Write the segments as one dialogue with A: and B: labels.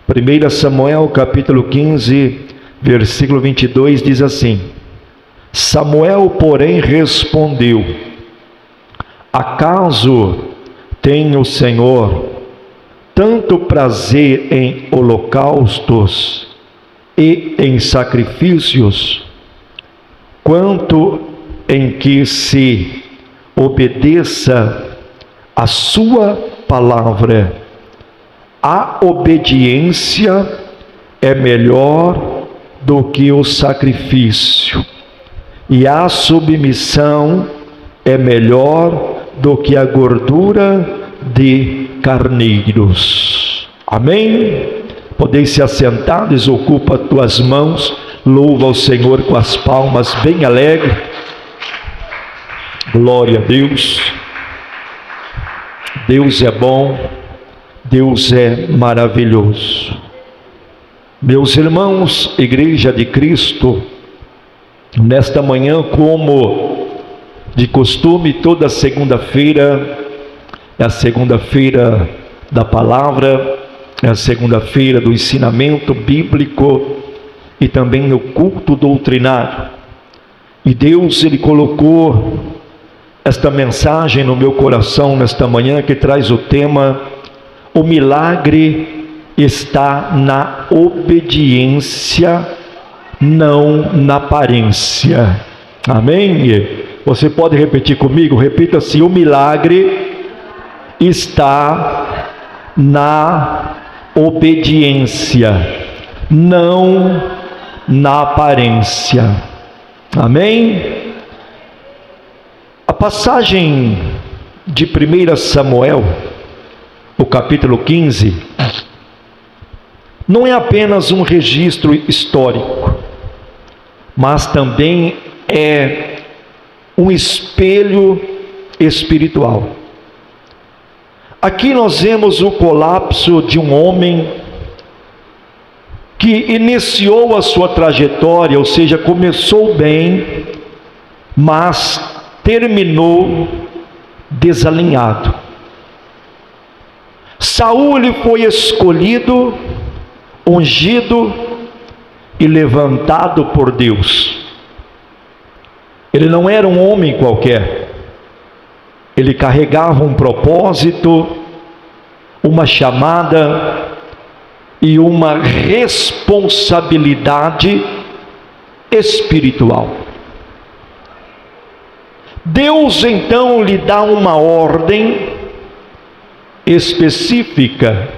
A: 1 Samuel capítulo 15, versículo 22 diz assim: Samuel, porém, respondeu: acaso tem o Senhor tanto prazer em holocaustos e em sacrifícios, quanto em que se obedeça a sua palavra? A obediência é melhor do que o sacrifício, e a submissão é melhor do que a gordura de carneiros. Amém? Podeis se assentar, desocupa tuas mãos, louva ao Senhor com as palmas bem alegre. Glória a Deus. Deus é bom, Deus é maravilhoso. Meus irmãos, Igreja de Cristo, nesta manhã, como de costume, toda segunda-feira é a segunda-feira da palavra, é a segunda-feira do ensinamento bíblico e também no culto doutrinário. E Deus, Ele colocou esta mensagem no meu coração nesta manhã, que traz o tema: o milagre está na obediência, não na aparência. Amém? Você pode repetir comigo? Repita assim: o milagre está na obediência, não na aparência. Amém? A passagem de 1 Samuel, o capítulo 15, não é apenas um registro histórico, mas também é um espelho espiritual. Aqui nós vemos o colapso de um homem que iniciou a sua trajetória, ou seja, começou bem, mas terminou desalinhado. Saul, ele foi escolhido, ungido e levantado por Deus. Ele não era um homem qualquer. Ele carregava um propósito, uma chamada e uma responsabilidade espiritual. Deus então lhe dá uma ordem específica.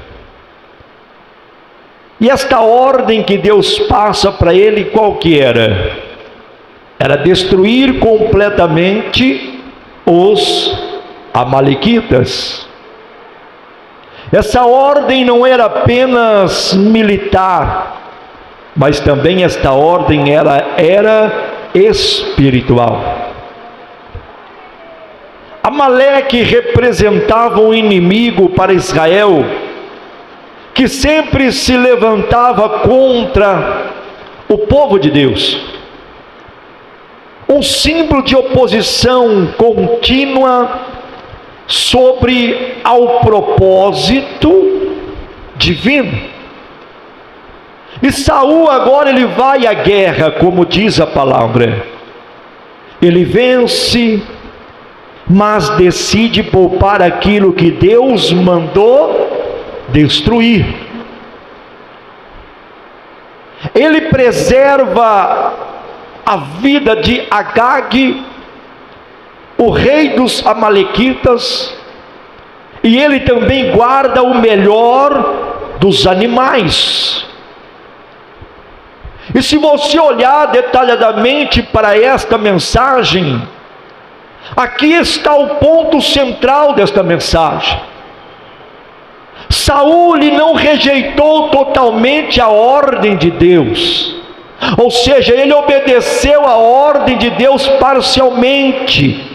A: E esta ordem que Deus passa para ele, qual que era? Era destruir completamente os amalequitas. Essa ordem não era apenas militar, mas também esta ordem era espiritual. Amaleque representava um inimigo para Israel, que sempre se levantava contra o povo de Deus. Um símbolo de oposição contínua sobre ao propósito divino. E Saul agora ele vai à guerra, como diz a palavra. Ele vence, mas decide poupar aquilo que Deus mandou destruir. Ele preserva a vida de Agag, o rei dos amalequitas, e ele também guarda o melhor dos animais. E se você olhar detalhadamente para esta mensagem, aqui está o ponto central desta mensagem. Saul não rejeitou totalmente a ordem de Deus, ou seja, ele obedeceu a ordem de Deus parcialmente.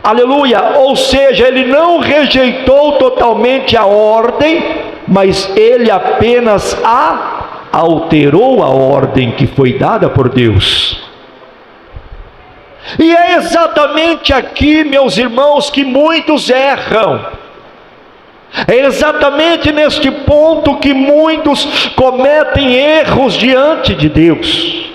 A: Aleluia! Ou seja, ele não rejeitou totalmente a ordem, mas ele apenas alterou a ordem que foi dada por Deus. E é exatamente aqui, meus irmãos, que muitos erram. É exatamente neste ponto que muitos cometem erros diante de Deus.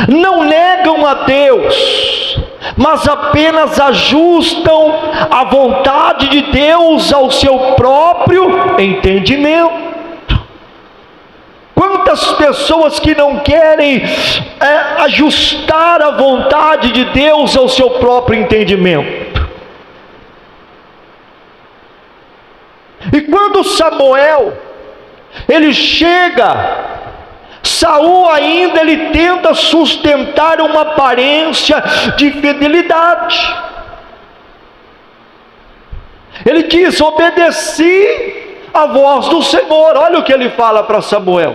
A: Não negam a Deus, mas apenas ajustam a vontade de Deus ao seu próprio entendimento. Quantas pessoas que não querem ajustar a vontade de Deus ao seu próprio entendimento. E quando Samuel, ele chega, Saul ainda ele tenta sustentar uma aparência de fidelidade. Ele diz: obedeci a voz do Senhor. Olha o que ele fala para Samuel.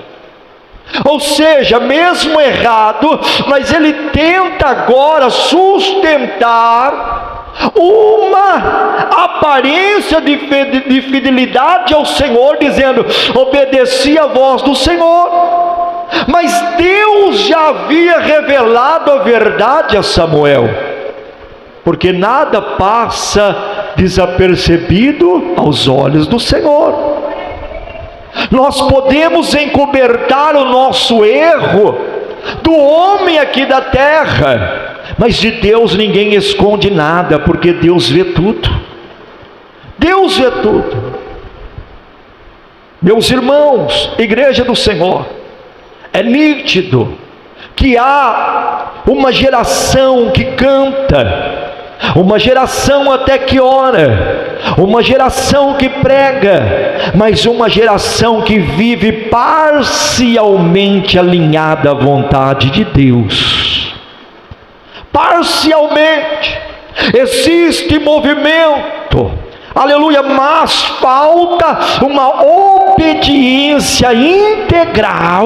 A: Ou seja, mesmo errado, mas ele tenta agora sustentar uma aparência de fidelidade ao Senhor, dizendo: obedeci a voz do Senhor. Mas Deus já havia revelado a verdade a Samuel, porque nada passa desapercebido aos olhos do Senhor. Nós podemos encobertar o nosso erro do homem aqui da terra, mas de Deus ninguém esconde nada, porque Deus vê tudo. Deus vê tudo. Meus irmãos, igreja do Senhor, é nítido que há uma geração que canta, uma geração até que ora, uma geração que prega, mas uma geração que vive parcialmente alinhada à vontade de Deus. Parcialmente. Existe movimento, aleluia, mas falta uma obediência integral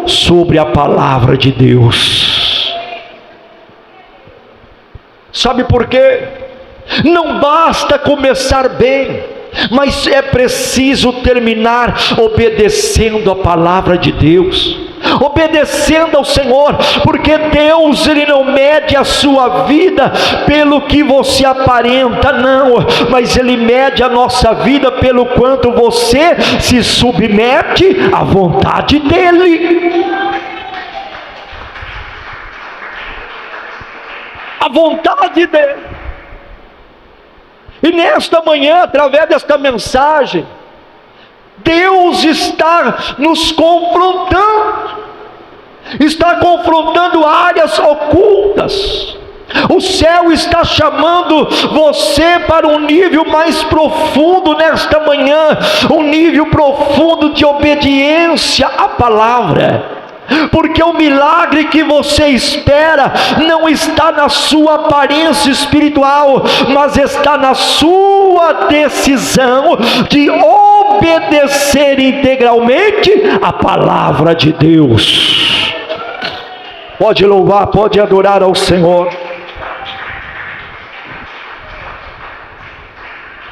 A: sobre a palavra de Deus. Sabe por quê? Não basta começar bem, mas é preciso terminar obedecendo a palavra de Deus, obedecendo ao Senhor, porque Deus ele não mede a sua vida pelo que você aparenta, não, mas Ele mede a nossa vida pelo quanto você se submete à vontade dEle. A vontade dEle. E nesta manhã, através desta mensagem, Deus está nos confrontando, está confrontando áreas ocultas. O céu está chamando você para um nível mais profundo nesta manhã, um nível profundo de obediência à palavra. Porque o milagre que você espera não está na sua aparência espiritual, mas está na sua decisão de obedecer integralmente a palavra de Deus. Pode louvar, pode adorar ao Senhor.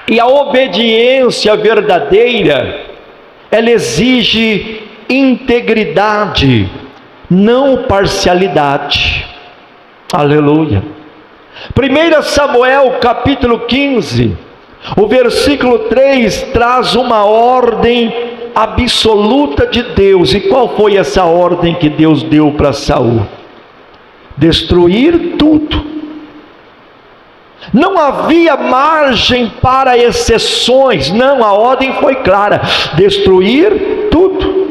A: E a obediência verdadeira, ela exige integridade, não parcialidade. Aleluia. 1 Samuel capítulo 15, o versículo 3 traz uma ordem absoluta de Deus. E qual foi essa ordem que Deus deu para Saul? Destruir tudo. Não havia margem para exceções, não, a ordem foi clara: destruir tudo.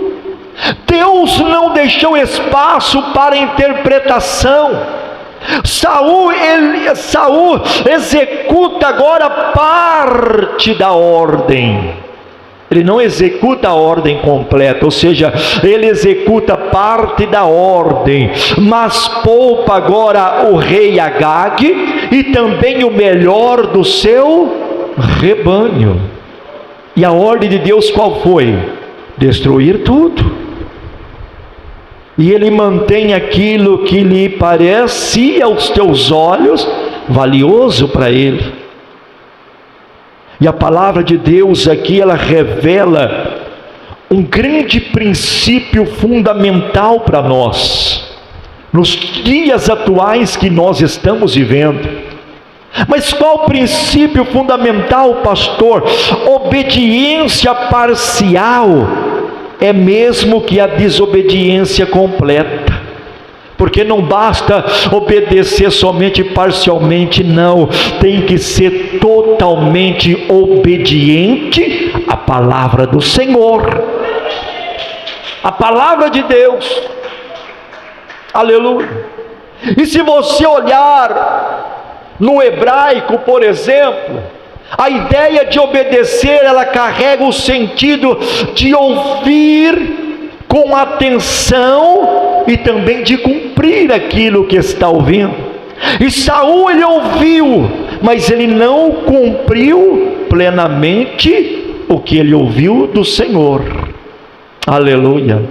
A: Deus não deixou espaço para interpretação. Saul executa agora parte da ordem. Ele não executa a ordem completa, ou seja, ele executa parte da ordem, mas poupa agora o rei Agag e também o melhor do seu rebanho. E a ordem de Deus qual foi? Destruir tudo. E ele mantém aquilo que lhe parecia aos teus olhos valioso para ele. E a palavra de Deus aqui, ela revela um grande princípio fundamental para nós, nos dias atuais que nós estamos vivendo. Mas qual o princípio fundamental, pastor? Obediência parcial é mesmo que a desobediência completa. Porque não basta obedecer somente parcialmente, não. Tem que ser totalmente obediente à palavra do Senhor, a palavra de Deus. Aleluia. E se você olhar no hebraico, por exemplo, a ideia de obedecer, ela carrega o sentido de ouvir com atenção e também de cumprir aquilo que está ouvindo. E Saul, ele ouviu, mas ele não cumpriu plenamente o que ele ouviu do Senhor. Aleluia.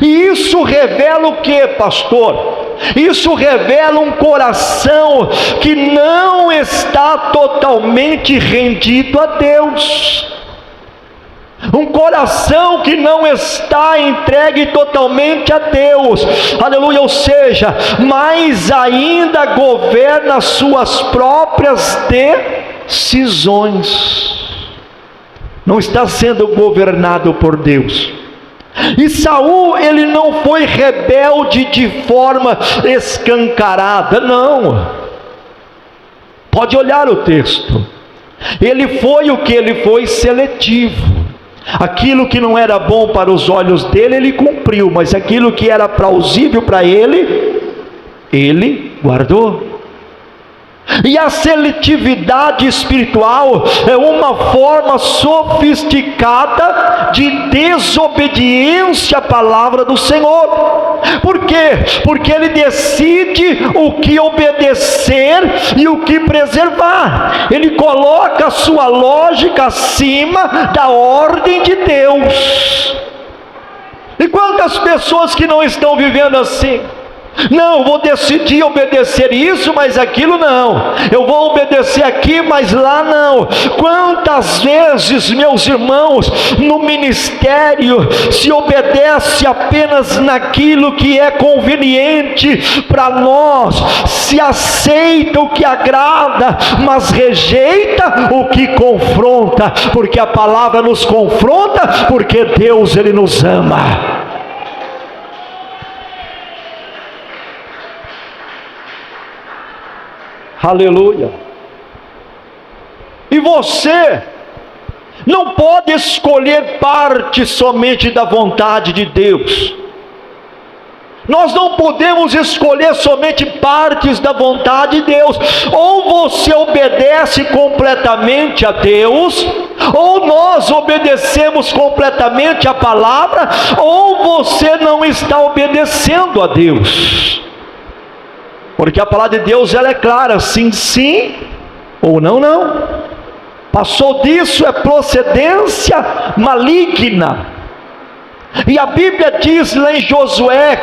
A: E isso revela o que, pastor? Isso revela um coração que não está totalmente rendido a Deus, um coração que não está entregue totalmente a Deus. Aleluia. Ou seja, mais ainda governa suas próprias decisões, não está sendo governado por Deus. E Saul, ele não foi rebelde de forma escancarada, não. Pode olhar o texto. Ele foi o que ele foi? Seletivo. Aquilo que não era bom para os olhos dele, ele cumpriu, mas aquilo que era plausível para ele, ele guardou. E a seletividade espiritual é uma forma sofisticada de desobediência à palavra do Senhor. Por quê? Porque ele decide o que obedecer e o que preservar. Ele coloca a sua lógica acima da ordem de Deus. E quantas pessoas que não estão vivendo assim? Não, eu vou decidir obedecer isso, mas aquilo não. Eu vou obedecer aqui, mas lá não. Quantas vezes, meus irmãos, no ministério se obedece apenas naquilo que é conveniente para nós, se aceita o que agrada, mas rejeita o que confronta, porque a palavra nos confronta, porque Deus, ele nos ama. Aleluia. E você não pode escolher parte somente da vontade de Deus. Nós não podemos escolher somente partes da vontade de Deus. Ou você obedece completamente a Deus, ou nós obedecemos completamente a palavra, ou você não está obedecendo a Deus. Porque a palavra de Deus, ela é clara, sim, sim, ou não, não. Passou disso, é procedência maligna. E a Bíblia diz lá em Josué,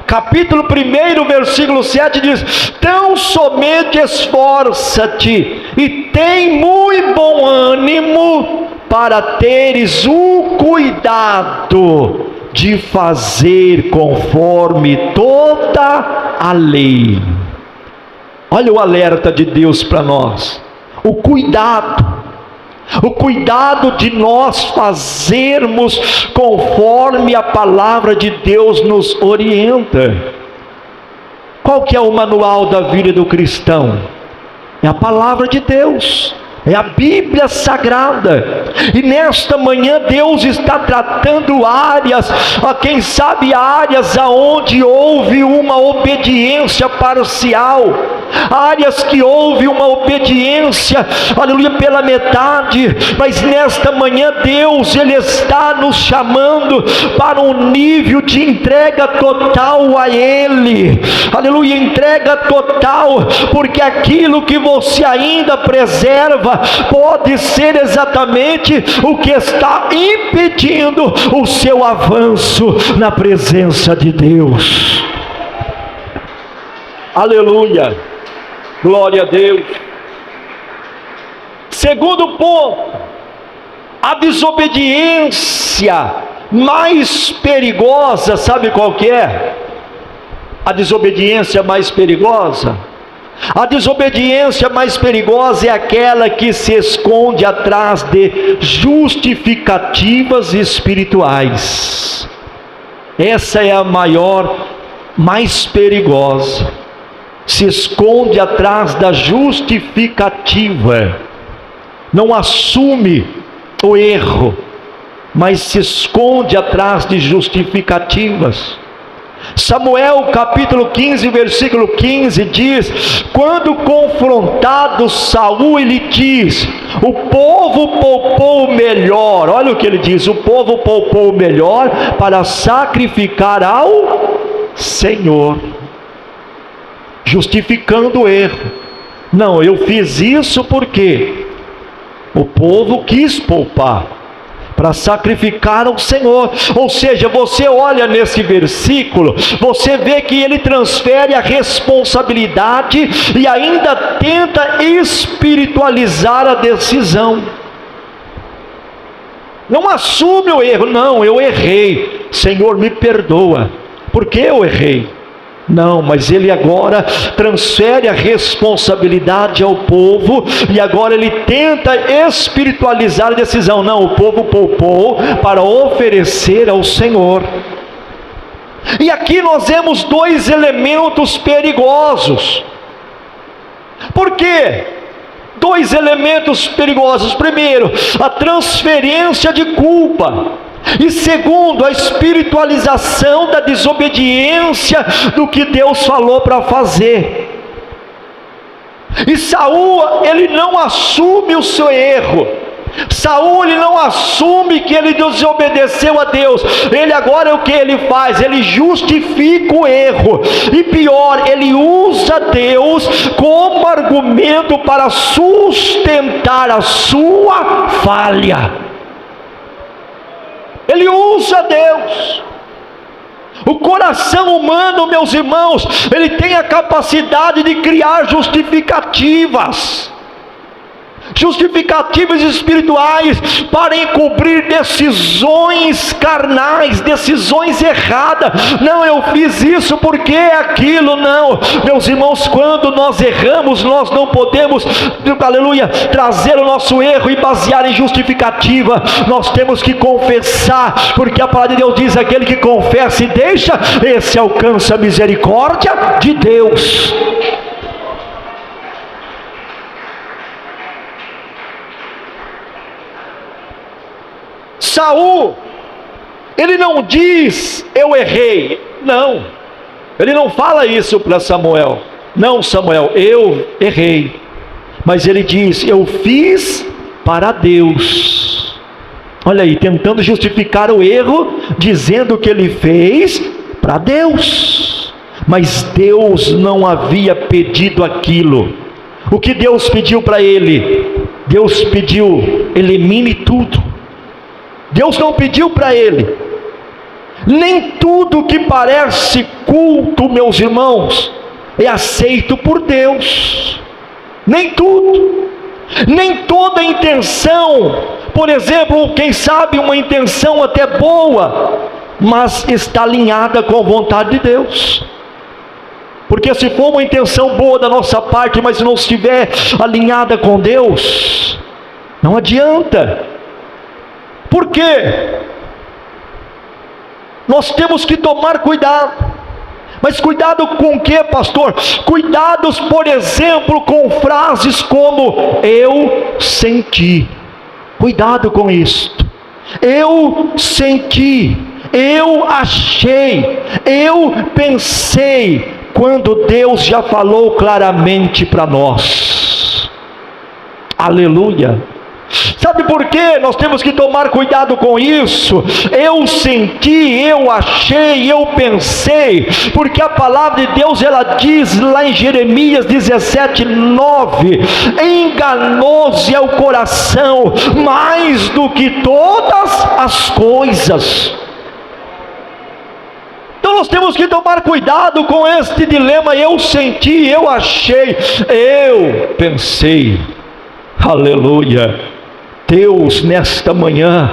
A: capítulo 1, versículo 7, diz: tão somente esforça-te e tem muito bom ânimo para teres o cuidado de fazer conforme toda a lei. Olha o alerta de Deus para nós. O cuidado de nós fazermos conforme a palavra de Deus nos orienta. Qual que é o manual da vida do cristão? É a palavra de Deus, é a Bíblia Sagrada. E nesta manhã Deus está tratando áreas, quem sabe áreas aonde houve uma obediência parcial, áreas que houve uma obediência, aleluia, pela metade. Mas nesta manhã Deus, ele está nos chamando para um nível de entrega total a Ele, aleluia, entrega total, porque aquilo que você ainda preserva pode ser exatamente o que está impedindo o seu avanço na presença de Deus. Aleluia, glória a Deus. Segundo ponto, a desobediência mais perigosa, sabe qual que é? A desobediência mais perigosa A desobediência mais perigosa é aquela que se esconde atrás de justificativas espirituais. Essa é a maior, mais perigosa. Se esconde atrás da justificativa. Não assume o erro, mas se esconde atrás de justificativas. Samuel capítulo 15, versículo 15 diz: quando confrontado Saul, ele diz: o povo poupou o melhor. Olha o que ele diz: o povo poupou o melhor para sacrificar ao Senhor, justificando o erro. Não, eu fiz isso porque o povo quis poupar para sacrificar ao Senhor. Ou seja, você olha nesse versículo, você vê que ele transfere a responsabilidade e ainda tenta espiritualizar a decisão. Não assume o erro. Não, eu errei, Senhor, me perdoa. Por que eu errei? Não, mas ele agora transfere a responsabilidade ao povo, e agora ele tenta espiritualizar a decisão. Não, o povo poupou para oferecer ao Senhor. E aqui nós vemos dois elementos perigosos. Por quê? Dois elementos perigosos. Primeiro, a transferência de culpa. E segundo, a espiritualização da desobediência do que Deus falou para fazer. E Saul, ele não assume o seu erro. Saul, ele não assume que ele desobedeceu a Deus. Ele agora, o que ele faz? Ele justifica o erro. E pior, ele usa Deus como argumento para sustentar a sua falha. Ele usa Deus. O coração humano, meus irmãos, ele tem a capacidade de criar justificativas espirituais para encobrir decisões carnais, decisões erradas. Não, eu fiz isso porque aquilo. Não, meus irmãos, quando nós erramos, nós não podemos, aleluia, trazer o nosso erro e basear em justificativa. Nós temos que confessar, porque a palavra de Deus diz: aquele que confessa e deixa, esse alcança a misericórdia de Deus. Saul, ele não diz eu errei. Não, ele não fala isso para Samuel. Não, Samuel, eu errei. Mas ele diz: eu fiz para Deus. Olha aí, tentando justificar o erro, dizendo que ele fez para Deus. Mas Deus não havia pedido aquilo. O que Deus pediu para ele? Deus pediu: elimine tudo. Deus não pediu para ele. Nem tudo que parece culto, meus irmãos, é aceito por Deus. Nem tudo. Nem toda intenção, por exemplo, quem sabe uma intenção até boa, mas está alinhada com a vontade de Deus. Porque se for uma intenção boa da nossa parte, mas não estiver alinhada com Deus, não adianta. Por quê? Nós temos que tomar cuidado. Mas cuidado com o que, pastor? Cuidados, por exemplo, com frases como eu senti. Cuidado com isto. Eu senti, eu achei, eu pensei, quando Deus já falou claramente para nós. Aleluia. Sabe por quê? Nós temos que tomar cuidado com isso. Eu senti, eu achei, eu pensei, porque a palavra de Deus, ela diz lá em Jeremias 17:9: enganoso é o coração mais do que todas as coisas. Então nós temos que tomar cuidado com este dilema: eu senti, eu achei, eu pensei. Aleluia. Deus, nesta manhã,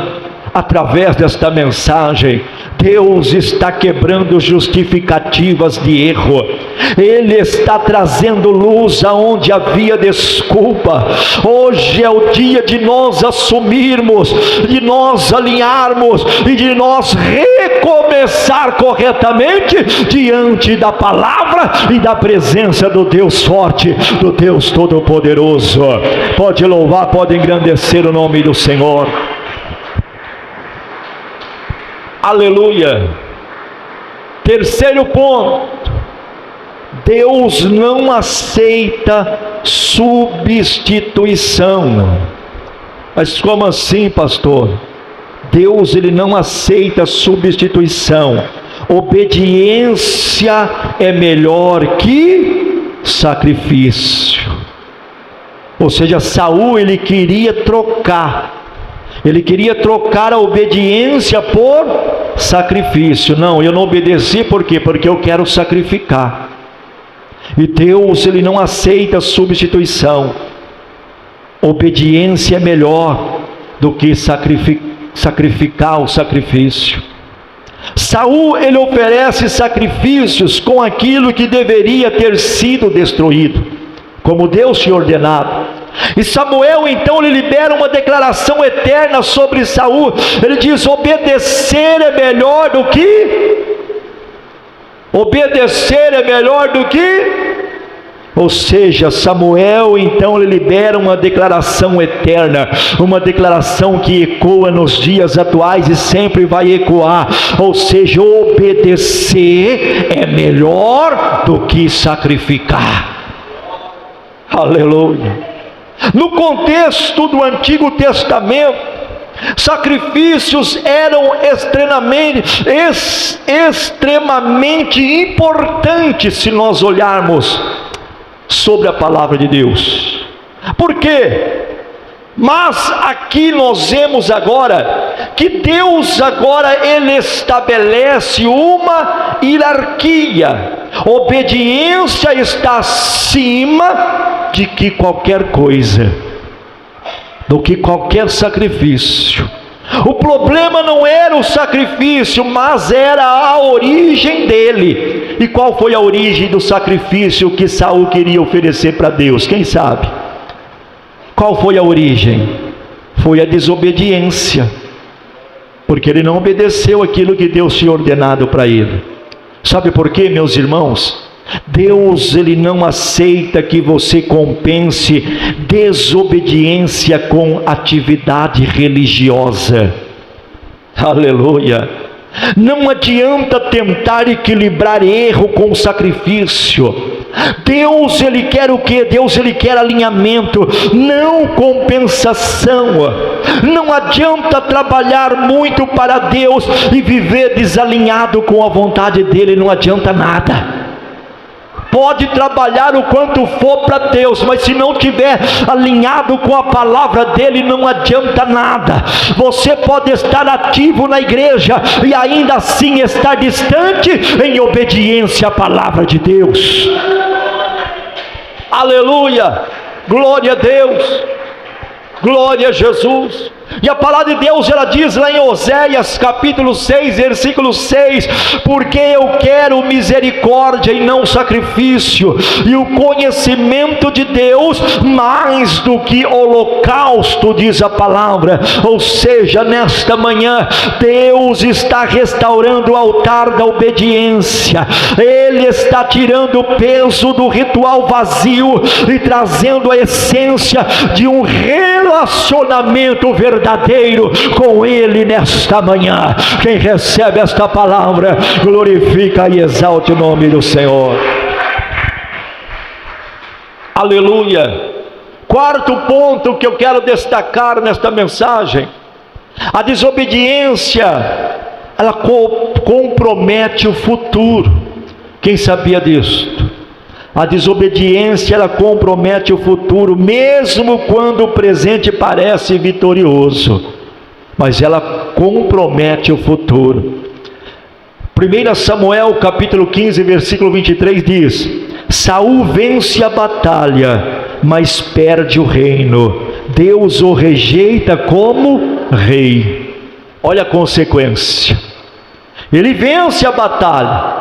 A: através desta mensagem, Deus está quebrando justificativas de erro. Ele está trazendo luz aonde havia desculpa. Hoje é o dia de nós assumirmos, de nós alinharmos e de nós recomeçar corretamente diante da palavra e da presença do Deus forte, do Deus Todo-Poderoso. Pode louvar, pode engrandecer o nome do Senhor. Aleluia. Terceiro ponto: Deus não aceita substituição. Mas como assim, pastor? Deus, ele não aceita substituição. Obediência é melhor que sacrifício. Ou seja, Saul, ele queria trocar a obediência por sacrifício. Não, eu não obedeci, por quê? Porque eu quero sacrificar. E Deus, ele não aceita substituição. Obediência é melhor do que sacrificar o sacrifício. Saul, ele oferece sacrifícios com aquilo que deveria ter sido destruído, como Deus tinha ordenado. E Samuel então ele libera uma declaração eterna sobre Saul. Ele diz: obedecer é melhor do que ou seja, Samuel então ele libera uma declaração eterna, uma declaração que ecoa nos dias atuais e sempre vai ecoar. Ou seja, obedecer é melhor do que sacrificar. Aleluia. No contexto do Antigo Testamento, sacrifícios eram extremamente importantes se nós olharmos sobre a palavra de Deus. Por quê? Mas aqui nós vemos agora que Deus ele estabelece uma hierarquia. Obediência está acima de que qualquer coisa, do que qualquer sacrifício. O problema não era o sacrifício, mas era a origem dele. E qual foi a origem do sacrifício que Saul queria oferecer para Deus? Quem sabe? Qual foi a origem? Foi a desobediência, porque ele não obedeceu aquilo que Deus tinha ordenado para ele. Sabe por quê, meus irmãos? Deus, ele não aceita que você compense desobediência com atividade religiosa. Aleluia. Não adianta tentar equilibrar erro com sacrifício. Deus, ele quer o quê? Deus, ele quer alinhamento, não compensação. Não adianta trabalhar muito para Deus e viver desalinhado com a vontade dele, não adianta nada. Pode trabalhar o quanto for para Deus, mas se não tiver alinhado com a palavra dele, não adianta nada. Você pode estar ativo na igreja e ainda assim estar distante em obediência à palavra de Deus. Aleluia, glória a Deus, glória a Jesus. E a palavra de Deus, ela diz lá em Oséias capítulo 6, versículo 6: porque eu quero misericórdia e não sacrifício, e o conhecimento de Deus mais do que holocausto, diz a palavra. Ou seja, nesta manhã, Deus está restaurando o altar da obediência. Ele está tirando o peso do ritual vazio e trazendo a essência de um relacionamento verdadeiro com ele nesta manhã. Quem recebe esta palavra, glorifica e exalte o nome do Senhor. Aleluia. Quarto ponto que eu quero destacar nesta mensagem: a desobediência, ela compromete o futuro. Quem sabia disso? A desobediência, ela compromete o futuro, mesmo quando o presente parece vitorioso, mas ela compromete o futuro. 1 Samuel capítulo 15, versículo 23 diz: Saul vence a batalha, mas perde o reino. Deus o rejeita como rei. Olha a consequência. Ele vence a batalha,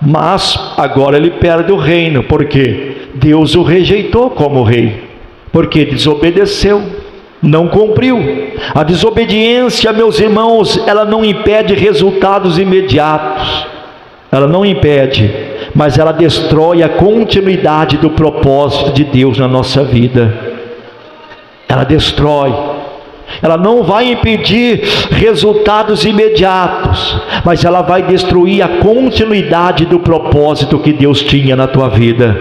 A: mas agora ele perde o reino, porque Deus o rejeitou como rei, porque desobedeceu, não cumpriu. A desobediência, meus irmãos, ela não impede resultados imediatos, ela não impede, mas ela destrói a continuidade do propósito de Deus na nossa vida. Ela destrói. Ela não vai impedir resultados imediatos, mas ela vai destruir a continuidade do propósito que Deus tinha na tua vida.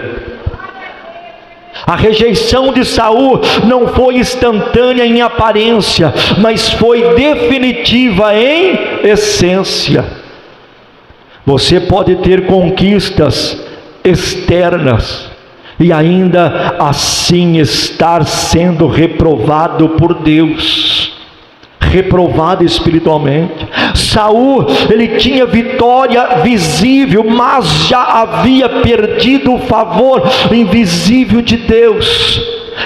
A: A rejeição de Saul não foi instantânea em aparência, mas foi definitiva em essência. Você pode ter conquistas externas e ainda assim estar sendo reprovado por Deus, reprovado espiritualmente. Saul, ele tinha vitória visível, mas já havia perdido o favor invisível de Deus,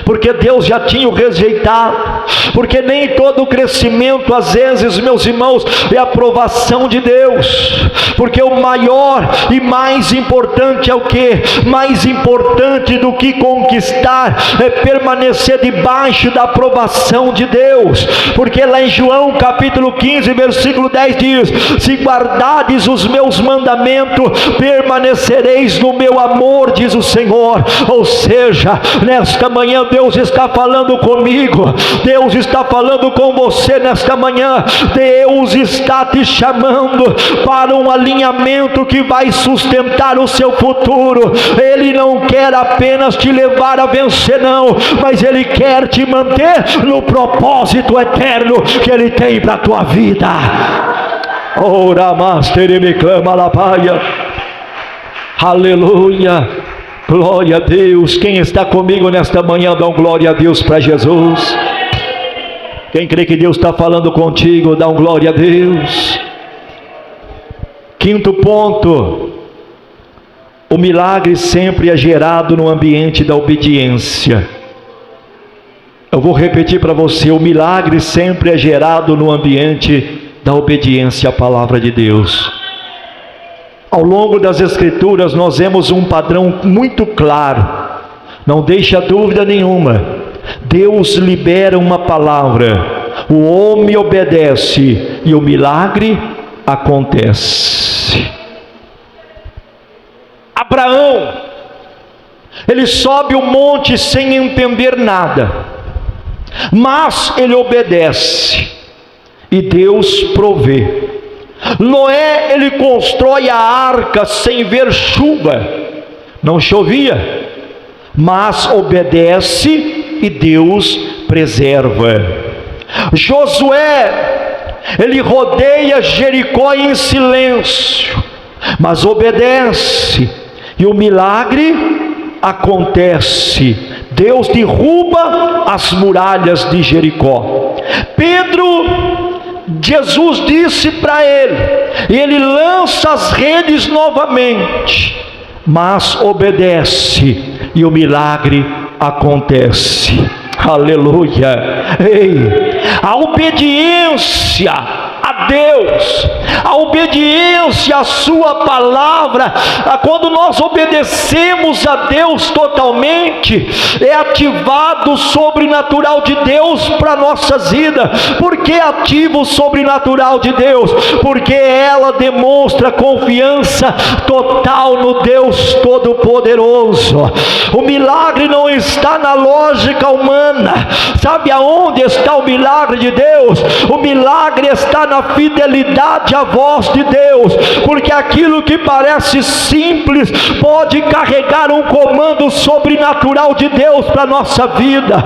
A: porque Deus já tinha o rejeitado. Porque nem todo o crescimento, às vezes, meus irmãos, é a aprovação de Deus, porque o maior e mais importante é o que? Mais importante do que conquistar é permanecer debaixo da aprovação de Deus, porque lá em João capítulo 15 versículo 10 diz: se guardardes os meus mandamentos, permanecereis no meu amor, diz o Senhor. Ou seja, nesta manhã Deus está falando comigo, Deus está falando com você nesta manhã. Deus está te chamando para um alinhamento que vai sustentar o seu futuro. Ele não quer apenas te levar a vencer, não, mas Ele quer te manter no propósito eterno que Ele tem para a tua vida. Ora, master, me clama la paia. Aleluia, glória a Deus. Quem está comigo nesta manhã, dá um glória a Deus para Jesus. Quem crê que Deus está falando contigo, dá um glória a Deus. Quinto ponto: o milagre sempre é gerado no ambiente da obediência. Eu vou repetir para você: o milagre sempre é gerado no ambiente da obediência à palavra de Deus. Ao longo das Escrituras nós vemos um padrão muito claro, não deixa dúvida nenhuma. Deus libera uma palavra, o homem obedece e o milagre acontece. Abraão, ele sobe o monte sem entender nada, mas ele obedece e Deus provê. Noé, ele constrói a arca sem ver chuva, não chovia, mas obedece e Deus preserva. Josué, ele rodeia Jericó em silêncio, mas obedece e o milagre acontece. Deus derruba as muralhas de Jericó. Pedro, Jesus disse para ele, e ele lança as redes novamente, mas obedece e o milagre acontece. Aleluia. Ei, a obediência a Deus, a obediência à sua palavra, quando nós obedecemos a Deus totalmente, é ativado o sobrenatural de Deus para nossas vidas. Por que ativa o sobrenatural de Deus? Porque ela demonstra confiança total no Deus Todo-Poderoso. O milagre não está na lógica humana. Sabe aonde está o milagre de Deus? O milagre está na fidelidade à voz de Deus, porque aquilo que parece simples pode carregar um comando sobrenatural de Deus para a nossa vida.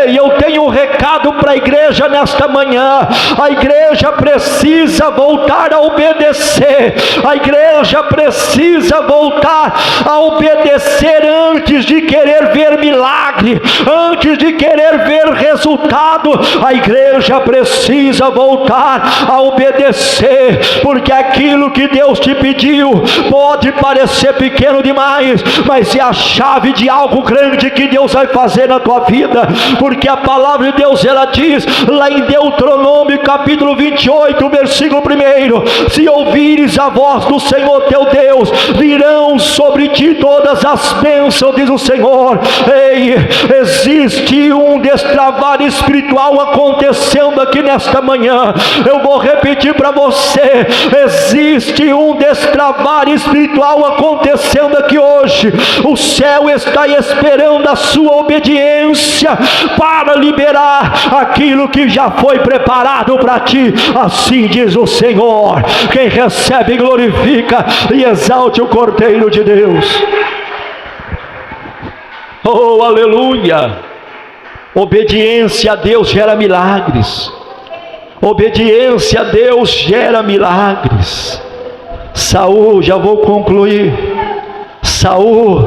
A: Ei, eu tenho um recado para a igreja nesta manhã. A igreja precisa voltar a obedecer, a igreja precisa voltar a obedecer antes de querer ver milagre, antes de querer ver resultado. A igreja precisa voltar a obedecer, porque aquilo que Deus te pediu pode parecer pequeno demais, mas é a chave de algo grande que Deus vai fazer na tua vida, porque a palavra de Deus, ela diz lá em Deuteronômio capítulo 28, versículo 1: se ouvires a voz do Senhor teu Deus, virão sobre ti todas as bênçãos, diz o Senhor. Ei, existe um destravar espiritual acontecendo aqui nesta manhã. Eu vou repetir para você: existe um destravar espiritual acontecendo aqui hoje. O céu está esperando a sua obediência para liberar aquilo que já foi preparado para ti. Assim diz o Senhor. Quem recebe, glorifica e exalte o Cordeiro de Deus. Oh, aleluia! Obediência a Deus gera milagres. Obediência a Deus gera milagres. Saul, já vou concluir. Saul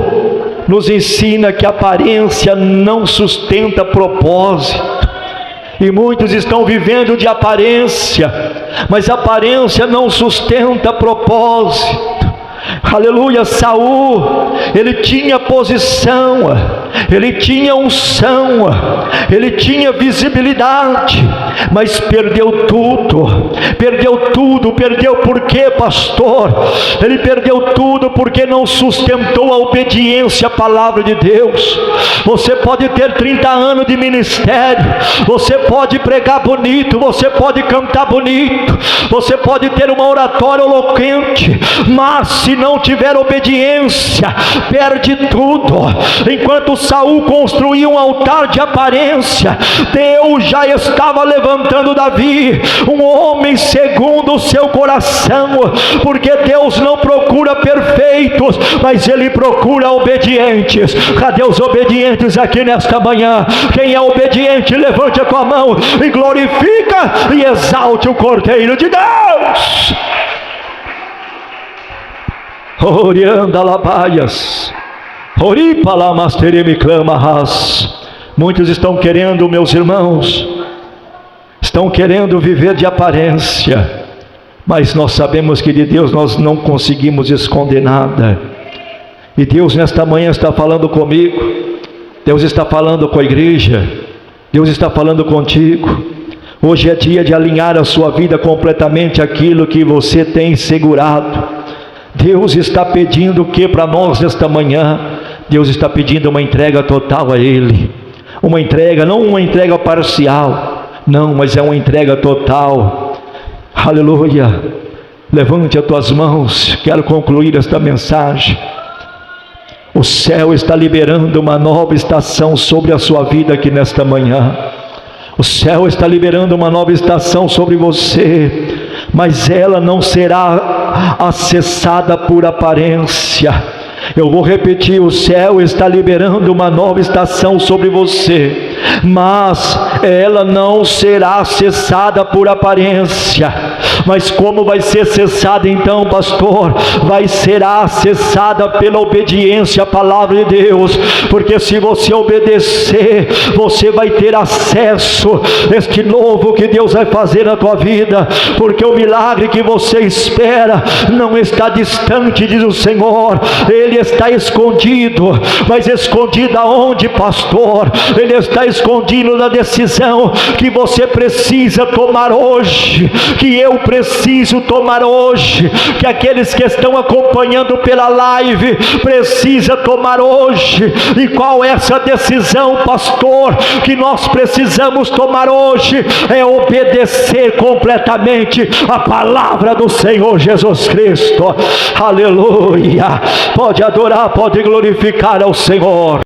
A: nos ensina que a aparência não sustenta propósito. E muitos estão vivendo de aparência, mas a aparência não sustenta propósito. Aleluia. Saul, ele tinha posição, ele tinha unção, ele tinha visibilidade, mas perdeu tudo. Perdeu por quê, pastor? Ele perdeu tudo porque não sustentou a obediência à palavra de Deus. Você pode ter 30 anos de ministério, você pode pregar bonito, você pode cantar bonito, você pode ter uma oratória eloquente, mas se não tiver obediência, perde tudo. Enquanto Saul construía um altar de aparência, Deus já estava levantando Davi, um homem segundo o seu coração, porque Deus não procura perfeitos, mas Ele procura obedientes. Cadê os obedientes aqui nesta manhã? Quem é obediente, levante a tua mão e glorifica e exalte o Cordeiro de Deus. Orianda labaias, oripala mastereme clamarás. Muitos estão querendo, meus irmãos, estão querendo viver de aparência, mas nós sabemos que de Deus nós não conseguimos esconder nada. E Deus nesta manhã está falando comigo, Deus está falando com a igreja, Deus está falando contigo. Hoje é dia de alinhar a sua vida completamente àquilo que você tem segurado. Deus está pedindo o que para nós nesta manhã? Deus está pedindo uma entrega total a Ele. Uma entrega, não uma entrega parcial, não, mas é uma entrega total. Aleluia. Levante as tuas mãos, quero concluir esta mensagem. O céu está liberando uma nova estação sobre a sua vida aqui nesta manhã. O céu está liberando uma nova estação sobre você, mas ela não será acessada por aparência. Eu vou repetir: o céu está liberando uma nova estação sobre você, mas ela não será acessada por aparência. Mas como vai ser acessada então, pastor? Vai ser acessada pela obediência à palavra de Deus, porque se você obedecer, você vai ter acesso a este novo que Deus vai fazer na tua vida, porque o milagre que você espera não está distante, diz o Senhor, ele está escondido. Mas escondido aonde, pastor? Ele está escondido na decisão que você precisa tomar hoje, que eu preciso tomar hoje, que aqueles que estão acompanhando pela live precisa tomar hoje. E qual é essa decisão, pastor, que nós precisamos tomar hoje? É obedecer completamente a palavra do Senhor Jesus Cristo. Aleluia. Pode adorar, pode glorificar ao Senhor.